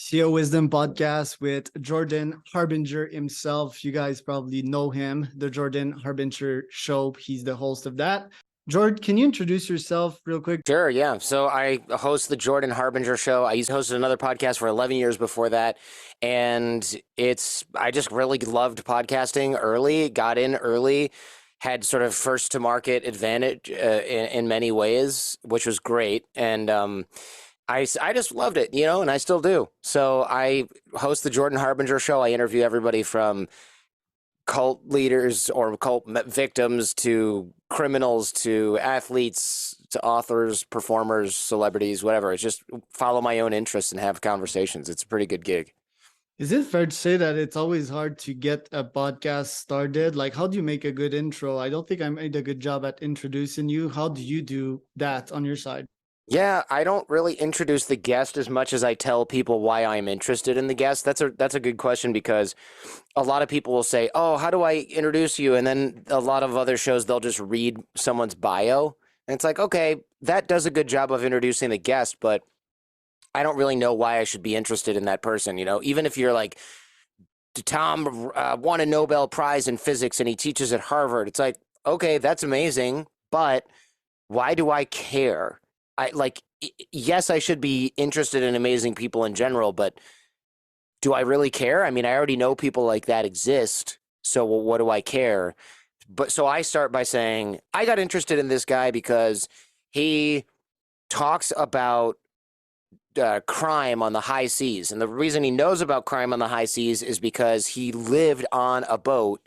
CEO Wisdom podcast with Jordan Harbinger himself. You guys probably know him, the Jordan Harbinger Show. He's the host of that. Jordan, can you introduce yourself real quick? Sure, yeah. So I host the Jordan Harbinger Show. I hosted another podcast for 11 years before that. And I just really loved podcasting early, got in early, had sort of first to market advantage in many ways, which was great. And I just loved it, and I still do. So I host the Jordan Harbinger Show. I interview everybody from cult leaders or cult victims to criminals to athletes to authors, performers, celebrities, whatever. It's just follow my own interests and have conversations. It's a pretty good gig. Is it fair to say that it's always hard to get a podcast started? Like, how do you make a good intro? I don't think I made a good job at introducing you. How do you do that on your side? Yeah, I don't really introduce the guest as much as I tell people why I'm interested in the guest. That's a good question because a lot of people will say, "Oh, how do I introduce you?" And then a lot of other shows they'll just read someone's bio. And it's like, "Okay, that does a good job of introducing the guest, but I don't really know why I should be interested in that person, Even if you're like Tom won a Nobel Prize in physics and he teaches at Harvard. It's like, "Okay, that's amazing, but why do I care?" Yes, I should be interested in amazing people in general, but do I really care? I mean, I already know people like that exist. So what do I care? But so I start by saying, I got interested in this guy because he talks about crime on the high seas. And the reason he knows about crime on the high seas is because he lived on a boat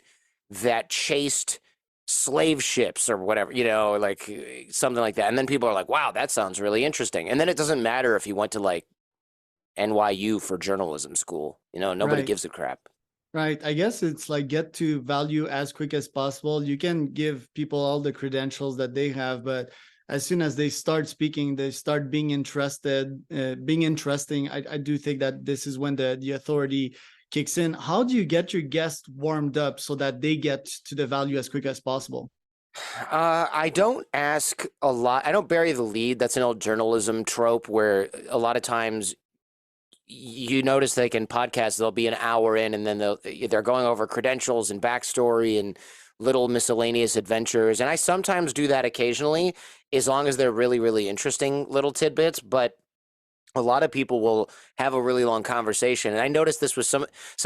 that chased slave ships or whatever, like something like that. And then people are like, wow, that sounds really interesting. And then it doesn't matter if you went to like NYU for journalism school, nobody Right. gives a crap. Right. I guess it's like get to value as quick as possible. You can give people all the credentials that they have, but as soon as they start speaking, they start being interested, being interesting. I do think that this is when the authority kicks in. How do you get your guests warmed up so that they get to the value as quick as possible? I don't ask a lot. I don't bury the lead. That's an old journalism trope where a lot of times you notice like in podcasts, they'll be an hour in and then they're going over credentials and backstory and little miscellaneous adventures. And I sometimes do that occasionally as long as they're really, really interesting little tidbits. But a lot of people will have a really long conversation. And I noticed this was some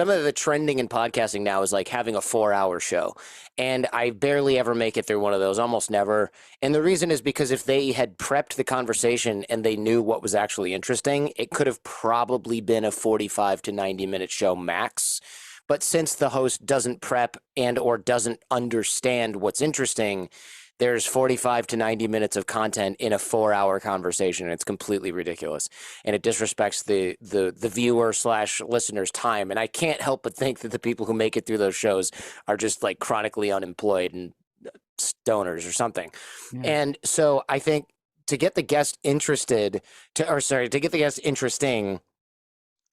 of the trending in podcasting now is like having a 4-hour show. And I barely ever make it through one of those, almost never. And the reason is because if they had prepped the conversation and they knew what was actually interesting, it could have probably been a 45 to 90-minute show max. But since the host doesn't prep and or doesn't understand what's interesting, there's 45 to 90 minutes of content in a 4-hour conversation. It's completely ridiculous. And it disrespects the viewer / listener's time. And I can't help but think that the people who make it through those shows are just like chronically unemployed and stoners or something. Yeah. And so I think to get the guest interesting,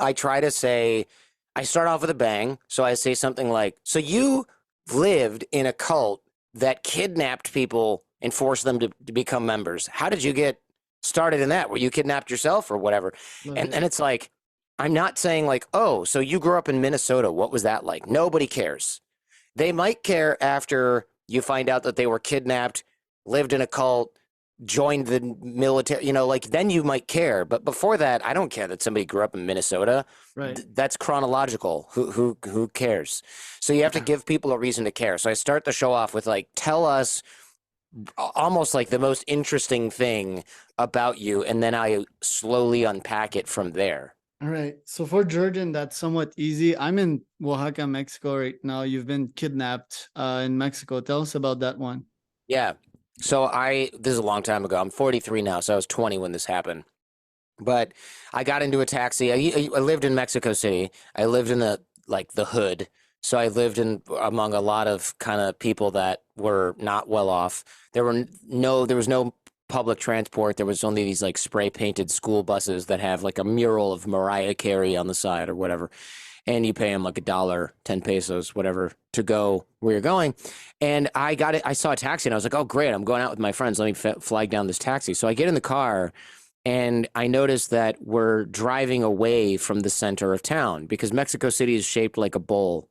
I try to say, I start off with a bang. So I say something like, so you lived in a cult that kidnapped people and forced them to become members. How did you get started in that? Were you kidnapped yourself or whatever? And then it's like, I'm not saying like, oh, so you grew up in Minnesota. What was that like? Nobody cares. They might care after you find out that they were kidnapped, lived in a cult, joined the military, then you might care. But before that, I don't care that somebody grew up in Minnesota. Right. That's chronological. Who cares? So you have to give people a reason to care. So I start the show off with like, tell us almost like the most interesting thing about you. And then I slowly unpack it from there. All right. So for Jordan, that's somewhat easy. I'm in Oaxaca, Mexico right now. You've been kidnapped in Mexico. Tell us about that one. Yeah. So this is a long time ago. I'm 43 now, so I was 20 when this happened. But I got into a taxi. I lived in Mexico City. I lived in the hood. So I lived among a lot of kind of people that were not well off. There was no public transport. There was only these like spray painted school buses that have like a mural of Mariah Carey on the side or whatever. And you pay them like $1, 10 pesos, whatever, to go where you're going. And I saw a taxi and I was like, oh, great. I'm going out with my friends. Let me flag down this taxi. So I get in the car And I noticed that we're driving away from the center of town because Mexico City is shaped like a bowl.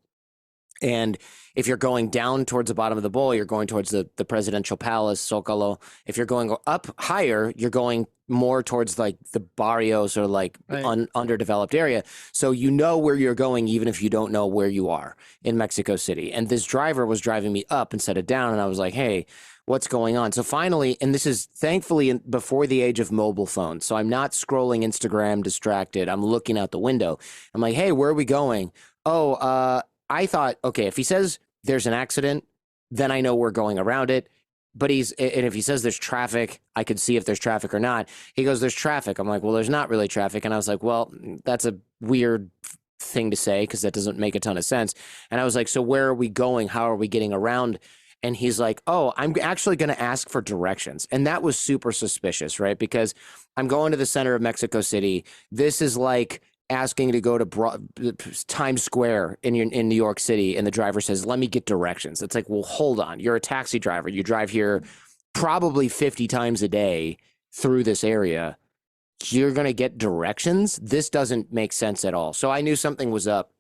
And if you're going down towards the bottom of the bowl, you're going towards the presidential palace, Zocalo. If you're going up higher, you're going more towards like the barrios or like Right. underdeveloped area. So you know where you're going, even if you don't know where you are in Mexico City. And this driver was driving me up instead of down. And I was like, hey, what's going on? So finally, and this is thankfully before the age of mobile phones. So I'm not scrolling Instagram distracted. I'm looking out the window. I'm like, hey, where are we going? Oh, I thought, okay, if he says there's an accident, then I know we're going around it. But and if he says there's traffic, I could see if there's traffic or not. He goes, there's traffic. I'm like, well, there's not really traffic. And I was like, well, that's a weird thing to say because that doesn't make a ton of sense. And I was like, so where are we going? How are we getting around? And he's like, oh, I'm actually going to ask for directions. And that was super suspicious, right? Because I'm going to the center of Mexico City. This is like asking to go to Times Square in New York City, and the driver says, "Let me get directions." It's like, well, hold on. You're a taxi driver. You drive here probably 50 times a day through this area. You're going to get directions? This doesn't make sense at all. So I knew something was up.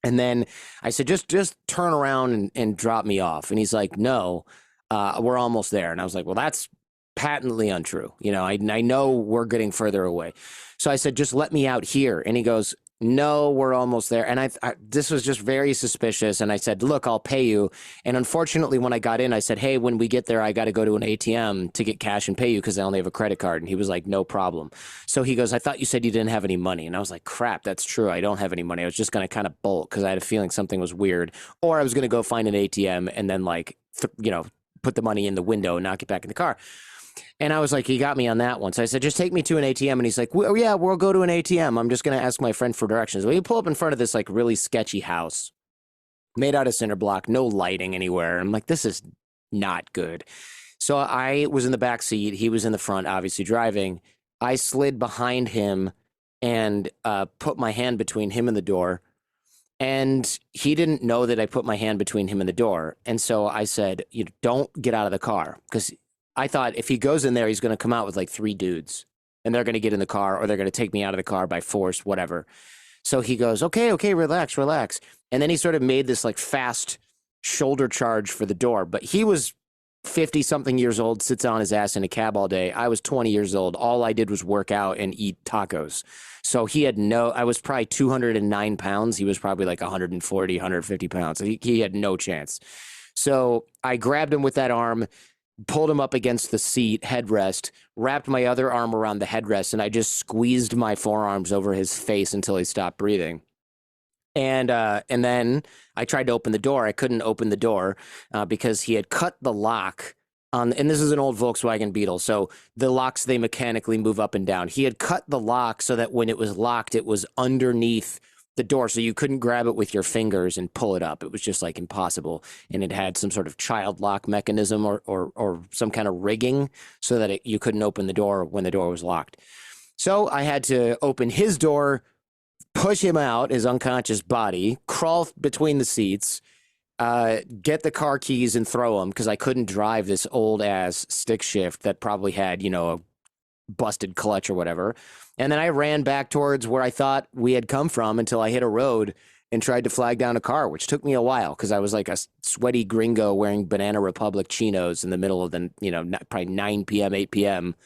And then I said, just turn around and drop me off. And he's like, no, we're almost there. And I was like, well, that's patently untrue. You know, I know we're getting further away. So I said, just let me out here. And he goes, no, we're almost there. And this was just very suspicious. And I said, look, I'll pay you. And unfortunately, when I got in, I said, hey, when we get there, I got to go to an ATM to get cash and pay you because I only have a credit card. And he was like, no problem. So he goes, I thought you said you didn't have any money. And I was like, crap, that's true. I don't have any money. I was just going to kind of bolt because I had a feeling something was weird. Or I was going to go find an ATM and then put the money in the window and not get back in the car. And I was like, he got me on that one. So I said, just take me to an ATM. And he's like, well, yeah, we'll go to an ATM. I'm just going to ask my friend for directions. Well, you pull up in front of this like really sketchy house made out of cinder block, no lighting anywhere. I'm like, this is not good. So I was in the back seat. He was in the front, obviously driving. I slid behind him and put my hand between him and the door. And he didn't know that I put my hand between him and the door. And so I said, you don't get out of the car because I thought if he goes in there, he's going to come out with like 3 dudes and they're going to get in the car or they're going to take me out of the car by force, whatever. So he goes, okay, relax. And then he sort of made this like fast shoulder charge for the door. But he was 50 something years old, sits on his ass in a cab all day. I was 20 years old. All I did was work out and eat tacos. So he had I was probably 209 pounds. He was probably like 140, 150 pounds. So he had no chance. So I grabbed him with that arm, pulled him up against the seat headrest, wrapped my other arm around the headrest, and I just squeezed my forearms over his face until he stopped breathing. And then I tried to open the door. I couldn't open the door because he had cut the lock on, and this is an old Volkswagen Beetle, so the locks, they mechanically move up and down. He had cut the lock so that when it was locked, it was underneath the door, so you couldn't grab it with your fingers and pull it up. It was just like impossible. And it had some sort of child lock mechanism or some kind of rigging so that you couldn't open the door when the door was locked. So I had to open his door, push him out, his unconscious body, crawl between the seats, get the car keys and throw them because I couldn't drive this old ass stick shift that probably had, a busted clutch or whatever. And then I ran back towards where I thought we had come from until I hit a road and tried to flag down a car, which took me a while because I was like a sweaty gringo wearing Banana Republic chinos in the middle of the, probably 9 p.m., 8 p.m.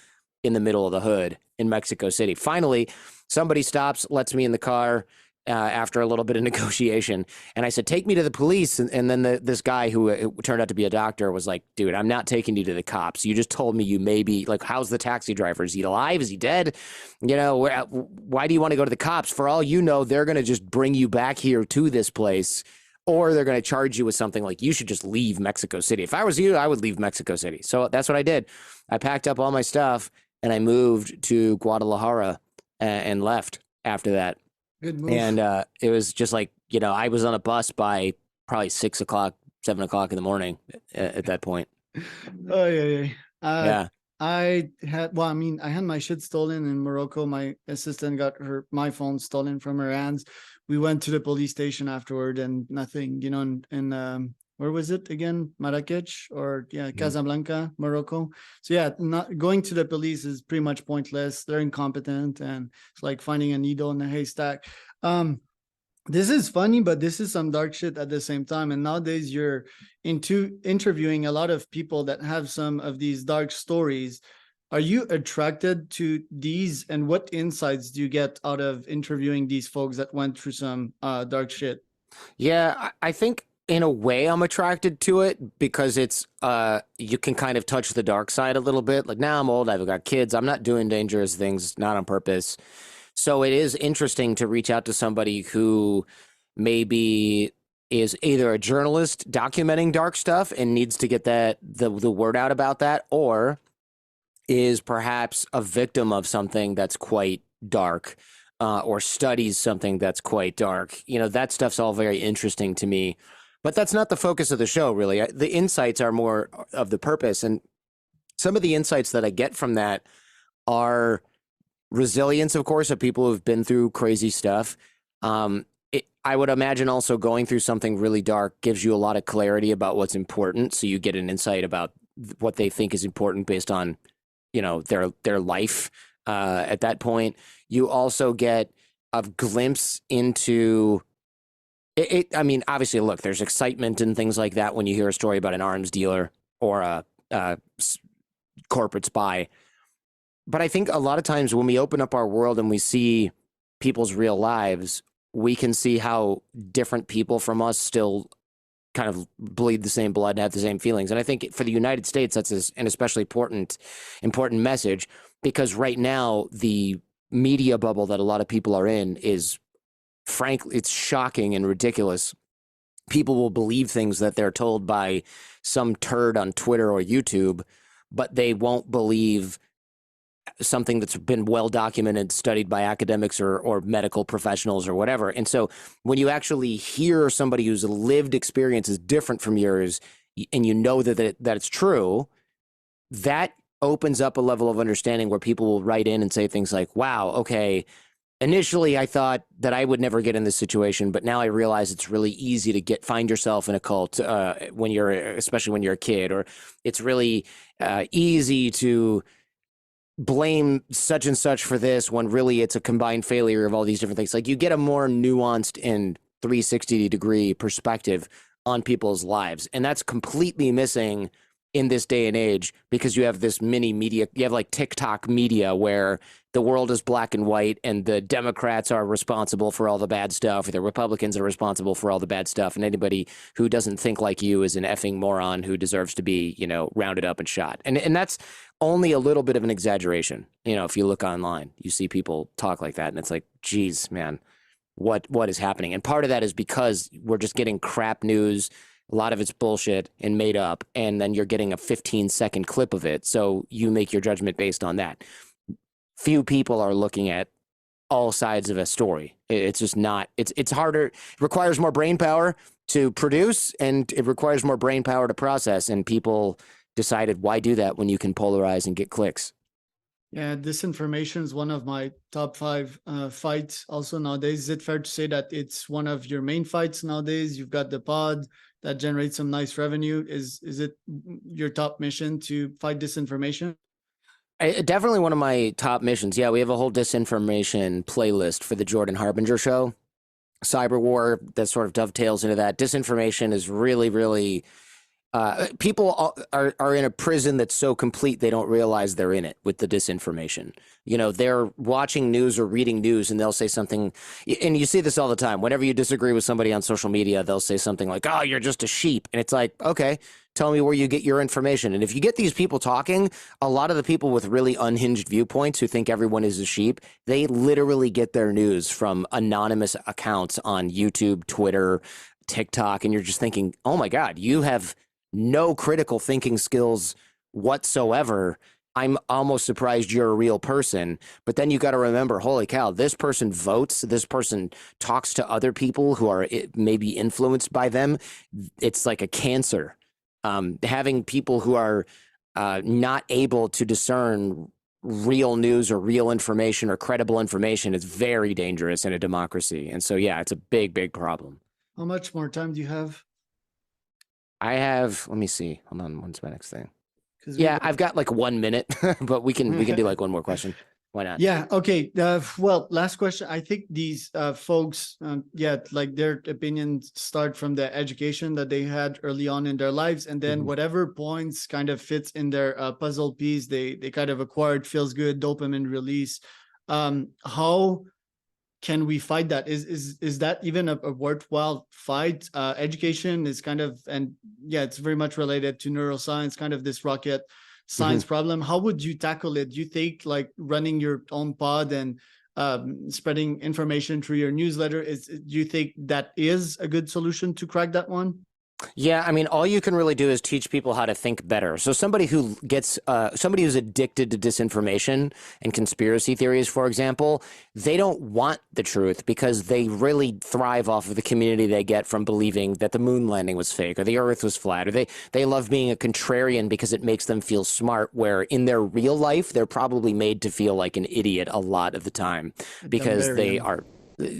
in the middle of the hood in Mexico City. Finally, somebody stops, lets me in the car after a little bit of negotiation. And I said, take me to the police. And then this guy who turned out to be a doctor was like, dude, I'm not taking you to the cops. You just told me you may be, like, how's the taxi driver? Is he alive? Is he dead? Why do you want to go to the cops? For all you know, they're going to just bring you back here to this place, or they're going to charge you with something like you should just leave Mexico City. If I was you, I would leave Mexico City. So that's what I did. I packed up all my stuff and I moved to Guadalajara and left after that. Good move. And it was just like, I was on a bus by probably 6 o'clock, 7 o'clock in the morning at that point. Oh, yeah. Yeah. I had my shit stolen in Morocco. My assistant got my phone stolen from her hands. We went to the police station afterward and nothing, and when where was it again? Marrakech or Casablanca, Morocco. So yeah, not going to the police is pretty much pointless. They're incompetent, and it's like finding a needle in a haystack. This is funny, but this is some dark shit at the same time. And nowadays you're into interviewing a lot of people that have some of these dark stories. Are you attracted to these, and what insights do you get out of interviewing these folks that went through some dark shit? Yeah, I think in a way I'm attracted to it because it's you can kind of touch the dark side a little bit. Like now I'm old, I've got kids, I'm not doing dangerous things, not on purpose. So it is interesting to reach out to somebody who maybe is either a journalist documenting dark stuff and needs to get the word out about that, or is perhaps a victim of something that's quite dark, or studies something that's quite dark. You know, that stuff's all very interesting to me. But that's not the focus of the show, really. The insights are more of the purpose. And some of the insights that I get from that are resilience, of course, of people who've been through crazy stuff. I would imagine also going through something really dark gives you a lot of clarity about what's important. So you get an insight about what they think is important based on, you know, their life at that point. You also get a glimpse into it. I mean, obviously, look, there's excitement and things like that when you hear a story about an arms dealer or a corporate spy. But I think a lot of times when we open up our world and we see people's real lives, we can see how different people from us still kind of bleed the same blood and have the same feelings. And I think for the United States, that's an especially important message, because right now the media bubble that a lot of people are in is, frankly, it's shocking and ridiculous. People will believe things that they're told by some turd on Twitter or YouTube, but they won't believe something that's been well documented, studied by academics or medical professionals or whatever. And so when you actually hear somebody whose lived experience is different from yours, and you know that it's true, that opens up a level of understanding where people will write in and say things like, wow, okay, initially I thought that I would never get in this situation, but now I realize it's really easy to find yourself in a cult especially when you're a kid, or it's really easy to blame such and such for this when really it's a combined failure of all these different things. Like, you get a more nuanced and 360-degree perspective on people's lives. And that's completely missing in this day and age, because you have this mini media, you have like TikTok media where the world is black and white and the Democrats are responsible for all the bad stuff, or the Republicans are responsible for all the bad stuff. And anybody who doesn't think like you is an effing moron who deserves to be, you know, rounded up and shot. And that's only a little bit of an exaggeration. You know, if you look online, you see people talk like that, and it's like, geez, man, what is happening? And part of that is because we're just getting crap news. A lot of it's bullshit and made up, and then you're getting a 15-second clip of it. So you make your judgment based on that. Few people are looking at all sides of a story. It's just not, it's harder. It requires more brain power to produce, and it requires more brain power to process. And people decided, why do that when you can polarize and get clicks? Yeah, disinformation is one of my top 5 fights also nowadays. Is it fair to say that it's one of your main fights nowadays? You've got the pod that generates some nice revenue. Is it your top mission to fight disinformation? Definitely one of my top missions. Yeah, we have a whole disinformation playlist for the Jordan Harbinger show. Cyber war that sort of dovetails into that. Disinformation is really, really people are in a prison that's so complete they don't realize they're in it with the disinformation. You know, they're watching news or reading news, and they'll say something, and you see this all the time. Whenever you disagree with somebody on social media, they'll say something like, oh, you're just a sheep. And it's like, okay, tell me where you get your information. And if you get these people talking, a lot of the people with really unhinged viewpoints who think everyone is a sheep, they literally get their news from anonymous accounts on YouTube, Twitter, TikTok. And you're just thinking, oh my God, you have no critical thinking skills whatsoever. I'm almost surprised you're a real person. But then you got to remember, holy cow, this person votes. This person talks to other people who are maybe influenced by them. It's like a cancer. Having people who are not able to discern real news or real information or credible information is very dangerous in a democracy. And so, yeah, it's a big, big problem. How much more time do you have? I have, let me see. Hold on. What's my next thing? Because we Yeah, I've got like 1 minute, but we can do like one more question. Why not? Yeah. Okay. Well, last question. I think these folks, yeah, like their opinions start from the education that they had early on in their lives, and then Mhm. whatever points kind of fits in their puzzle piece they kind of acquired, feels good, dopamine release. How can we fight that? Is that even a worthwhile fight? Education is kind of, and yeah, it's very much related to neuroscience, kind of this rocket science Mhm. problem. How would you tackle it? Do you think like running your own pod and spreading information through your newsletter do you think that is a good solution to crack that one? Yeah, I mean, all you can really do is teach people how to think better. So somebody who gets, somebody who's addicted to disinformation and conspiracy theories, for example, they don't want the truth because they really thrive off of the community they get from believing that the moon landing was fake or the Earth was flat, or they love being a contrarian because it makes them feel smart. Where in their real life, they're probably made to feel like an idiot a lot of the time A because they Dumbarian. are.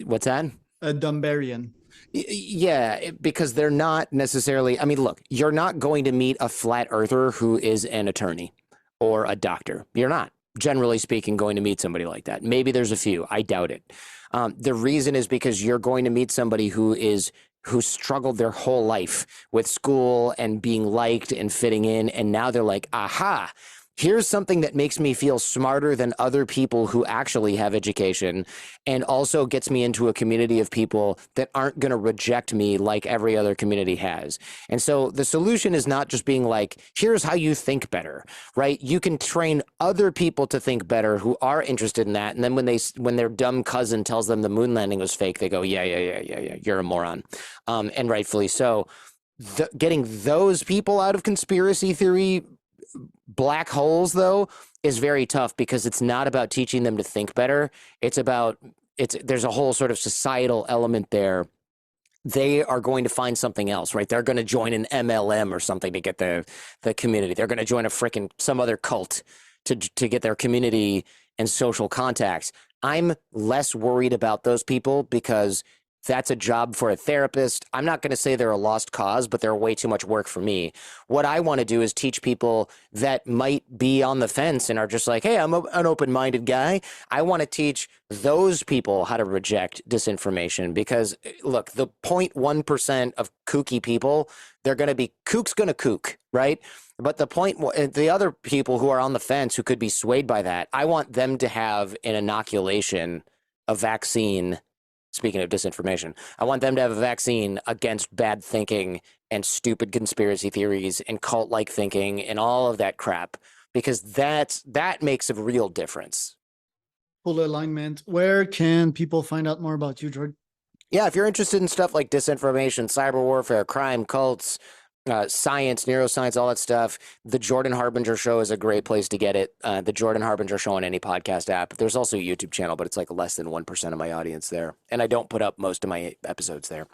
What's that? A Dumbarian. Yeah, because they're not necessarily. I mean, look, you're not going to meet a flat earther who is an attorney or a doctor. You're not, generally speaking, going to meet somebody like that. Maybe there's a few. I doubt it. The reason is because you're going to meet somebody who struggled their whole life with school and being liked and fitting in, and now they're like, aha. Here's something that makes me feel smarter than other people who actually have education, and also gets me into a community of people that aren't going to reject me like every other community has. And so the solution is not just being like, here's how you think better, right? You can train other people to think better who are interested in that. And then when their dumb cousin tells them the moon landing was fake, they go, yeah, you're a moron. And rightfully so. Getting those people out of conspiracy theory black holes, though, is very tough because it's not about teaching them to think better. It's about there's a whole sort of societal element there. They are going to find something else, right? They're going to join an MLM or something to get the community. They're going to join a freaking some other cult to get their community and social contacts. I'm less worried about those people because that's a job for a therapist. I'm not going to say they're a lost cause, but they're way too much work for me. What I want to do is teach people that might be on the fence and are just like, hey, I'm an open-minded guy. I want to teach those people how to reject disinformation because, look, the 0.1% of kooky people, they're going to be kook's going to kook, right? But the other people who are on the fence who could be swayed by that, I want them to have an inoculation, a vaccine. Speaking of disinformation, I want them to have a vaccine against bad thinking and stupid conspiracy theories and cult-like thinking and all of that crap, because that makes a real difference. Full alignment. Where can people find out more about you, Jordan? Yeah, if you're interested in stuff like disinformation, cyber warfare, crime, cults, science, neuroscience, all that stuff, the Jordan Harbinger Show is a great place to get it. The Jordan Harbinger Show on any podcast app. There's also a YouTube channel, but it's like less than 1% of my audience there. And I don't put up most of my episodes there.